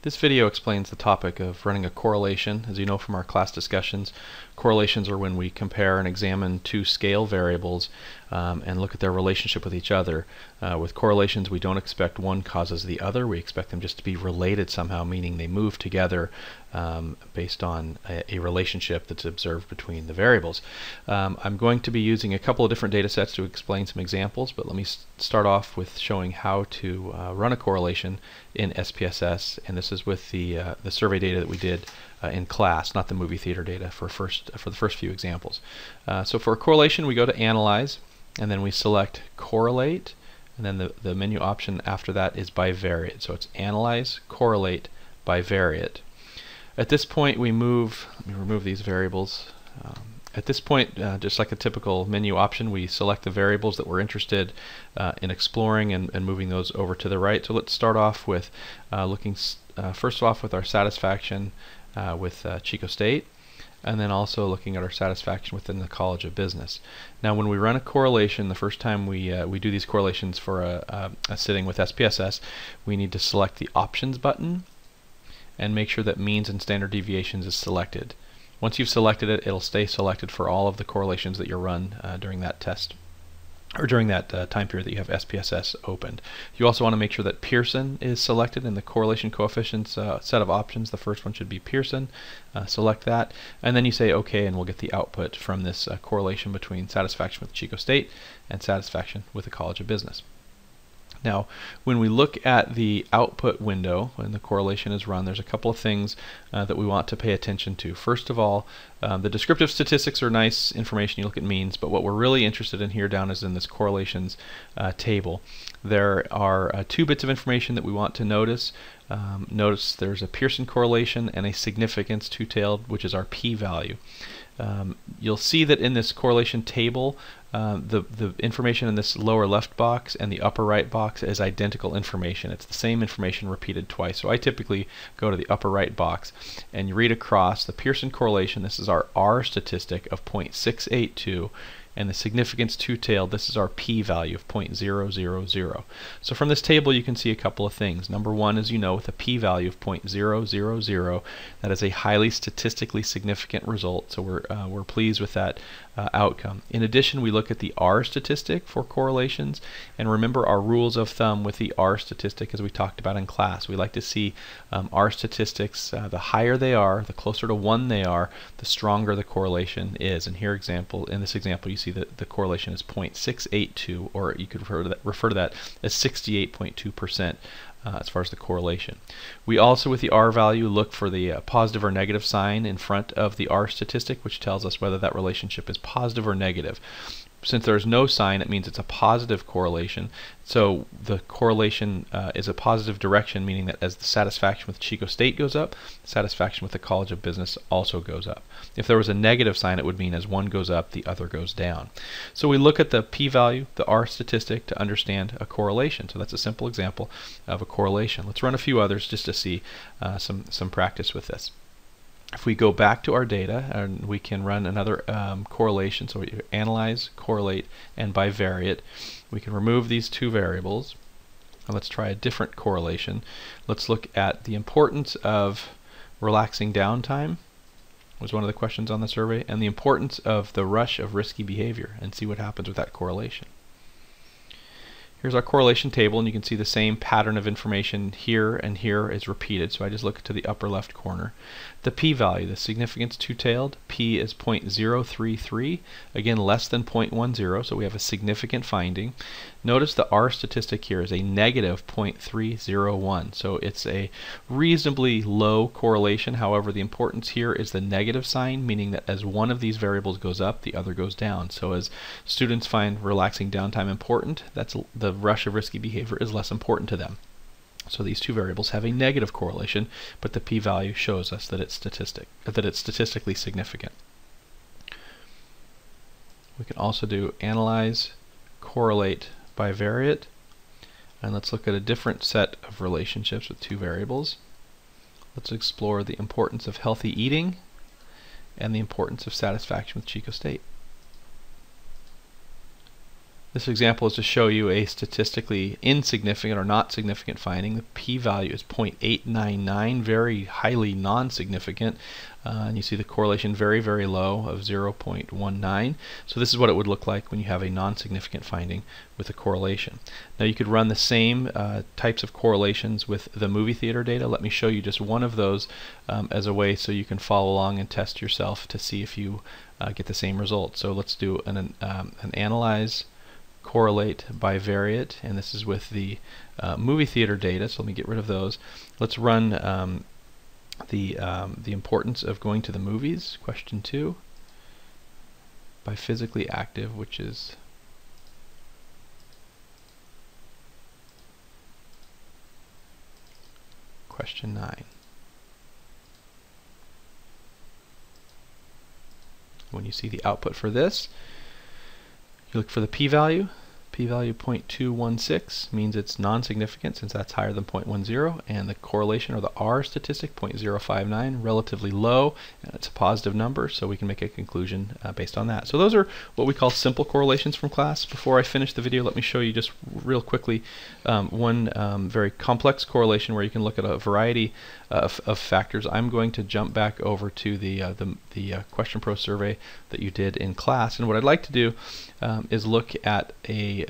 This video explains the topic of running a correlation. As you know from our class discussions, correlations are when we compare and examine two scale variables and look at their relationship with each other. With correlations, we don't expect one causes the other. We expect them just to be related somehow, meaning they move together based on a relationship that's observed between the variables. I'm going to be using a couple of different data sets to explain some examples, but let me start off with showing how to run a correlation in SPSS, and this is with the survey data that we did in class, not the movie theater data for the first few examples. So for a correlation, we go to Analyze, and then we select Correlate, and then the menu option after that is Bivariate. So it's Analyze, Correlate, Bivariate. At this point, we move. Let me remove these variables. At this point, just like a typical menu option, we select the variables that we're interested in exploring and moving those over to the right. So let's start off with looking first off with our satisfaction with Chico State, and then also looking at our satisfaction within the College of Business. Now, when we run a correlation, the first time we do these correlations for a sitting with SPSS, we need to select the Options button and make sure that Means and Standard Deviations is selected. Once you've selected it, it'll stay selected for all of the correlations that you run during that test, or during that time period that you have SPSS opened. You also want to make sure that Pearson is selected in the correlation coefficients set of options. The first one should be Pearson. Select that, and then you say OK, and we'll get the output from this correlation between satisfaction with Chico State and satisfaction with the College of Business. Now, when we look at the output window, when the correlation is run, there's a couple of things that we want to pay attention to. First of all, the descriptive statistics are nice information. You look at means, but what we're really interested in here down is in this correlations table. There are 2 bits of information that we want to notice. Notice there's a Pearson correlation and a significance two-tailed, which is our p-value. You'll see that in this correlation table, the information in this lower left box and the upper right box is identical information. It's the same information repeated twice. So I typically go to the upper right box and you read across the Pearson correlation. This is our R statistic of 0.682. And the significance two-tailed, this is our p-value of 0.000. So from this table you can see a couple of things. Number one, as you know, with a p-value of 0.000, that is a highly statistically significant result, so we're pleased with that outcome. In addition, we look at the R statistic for correlations, and remember our rules of thumb with the R statistic as we talked about in class. We like to see R statistics, the higher they are, the closer to 1 they are, the stronger the correlation is. And here in this example you see that the correlation is 0.682, or you could refer to that as 68.2%. As far as the correlation. We also, with the R value, look for the positive or negative sign in front of the R statistic, which tells us whether that relationship is positive or negative. Since there's no sign, it means it's a positive correlation. So the correlation is a positive direction, meaning that as the satisfaction with Chico State goes up, satisfaction with the College of Business also goes up. If there was a negative sign, it would mean as one goes up, the other goes down. So we look at the p-value, the R statistic, to understand a correlation. So that's a simple example of a correlation. Let's run a few others just to see some practice with this. If we go back to our data, and we can run another correlation, so we analyze, correlate, and bivariate. We can remove these 2 variables, and let's try a different correlation. Let's look at the importance of relaxing downtime, was one of the questions on the survey, and the importance of the rush of risky behavior, and see what happens with that correlation. Here's our correlation table, and you can see the same pattern of information here and here is repeated. So I just look to the upper left corner. The p-value, the significance two-tailed, p is 0.033, again less than 0.10, so we have a significant finding. Notice the R statistic here is a negative 0.301, so it's a reasonably low correlation. However, the importance here is the negative sign, meaning that as one of these variables goes up, the other goes down. So as students find relaxing downtime important, that's the rush of risky behavior is less important to them. So these 2 variables have a negative correlation, but the p-value shows us that it's statistically significant. We can also do analyze, correlate, bivariate, and let's look at a different set of relationships with 2 variables. Let's explore the importance of healthy eating and the importance of satisfaction with Chico State. This example is to show you a statistically insignificant or not significant finding. The p-value is 0.899, very highly non-significant. And you see the correlation very, very low of 0.19. So this is what it would look like when you have a non-significant finding with a correlation. Now you could run the same types of correlations with the movie theater data. Let me show you just one of those as a way so you can follow along and test yourself to see if you get the same result. So let's do an analyze correlate bivariate, and this is with the movie theater data, so let me get rid of those. Let's run the importance of going to the movies, question 2, by physically active, which is question 9. When you see the output for this, you look for the p-value. P-value 0.216 means it's non-significant since that's higher than 0.10, and the correlation or the R statistic 0.059, relatively low, and it's a positive number, so we can make a conclusion based on that. So those are what we call simple correlations from class. Before I finish the video, let me show you just real quickly one very complex correlation where you can look at a variety of factors. I'm going to jump back over to the Question Pro survey that you did in class, and what I'd like to do is look at a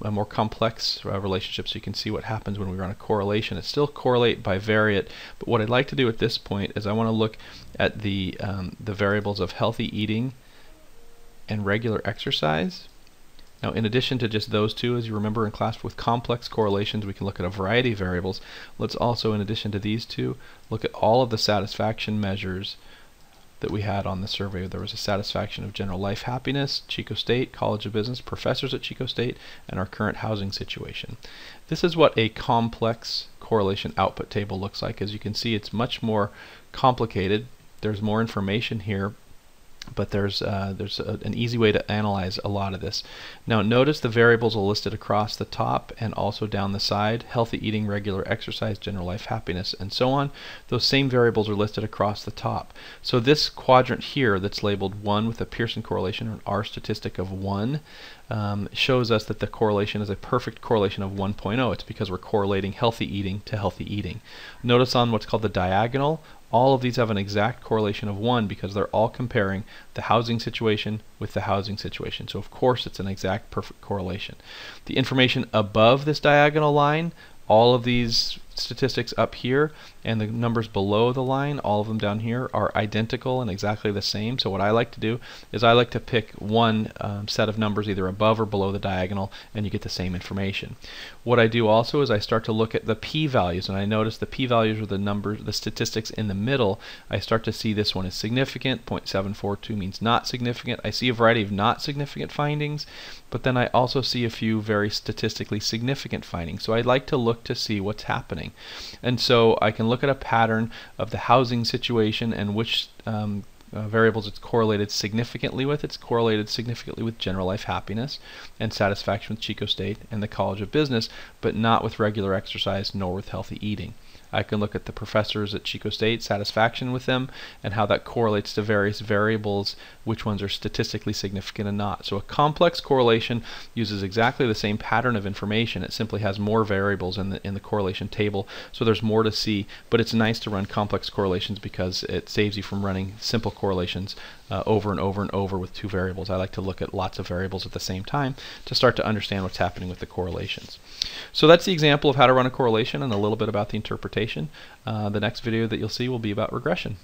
more complex relationship so you can see what happens when we run a correlation. It's still correlate bivariate, but what I'd like to do at this point is I want to look at the variables of healthy eating and regular exercise. Now, in addition to just those two, as you remember in class with complex correlations, we can look at a variety of variables. Let's also, in addition to these two, look at all of the satisfaction measures that we had on the survey. There was a satisfaction of general life happiness, Chico State, College of Business, professors at Chico State, and our current housing situation. This is what a complex correlation output table looks like. As you can see, it's much more complicated. There's more information here, but there's an easy way to analyze a lot of this. Now notice the variables are listed across the top and also down the side: healthy eating, regular exercise, general life happiness, and so on. Those same variables are listed across the top. So this quadrant here that's labeled 1 with a Pearson correlation, or an R statistic of 1, shows us that the correlation is a perfect correlation of 1.0. It's because we're correlating healthy eating to healthy eating. Notice on what's called the diagonal, all of these have an exact correlation of 1 because they're all comparing the housing situation with the housing situation. So of course it's an exact perfect correlation. The information above this diagonal line, all of these statistics up here and the numbers below the line, all of them down here, are identical and exactly the same. So what I like to do is I like to pick one set of numbers either above or below the diagonal, and you get the same information. What I do also is I start to look at the p-values, and I notice the p-values are the numbers, the statistics in the middle. I start to see this one is significant, 0.742 means not significant. I see a variety of not significant findings, but then I also see a few very statistically significant findings. So I'd like to look to see what's happening. And so I can look at a pattern of the housing situation and which variables it's correlated significantly with. It's correlated significantly with general life happiness and satisfaction with Chico State and the College of Business, but not with regular exercise nor with healthy eating. I can look at the professors at Chico State, satisfaction with them, and how that correlates to various variables, which ones are statistically significant and not. So a complex correlation uses exactly the same pattern of information. It simply has more variables in the correlation table, so there's more to see, but it's nice to run complex correlations because it saves you from running simple correlations over and over and over with two variables. I like to look at lots of variables at the same time to start to understand what's happening with the correlations. So that's the example of how to run a correlation and a little bit about the interpretation. The next video that you'll see will be about regression.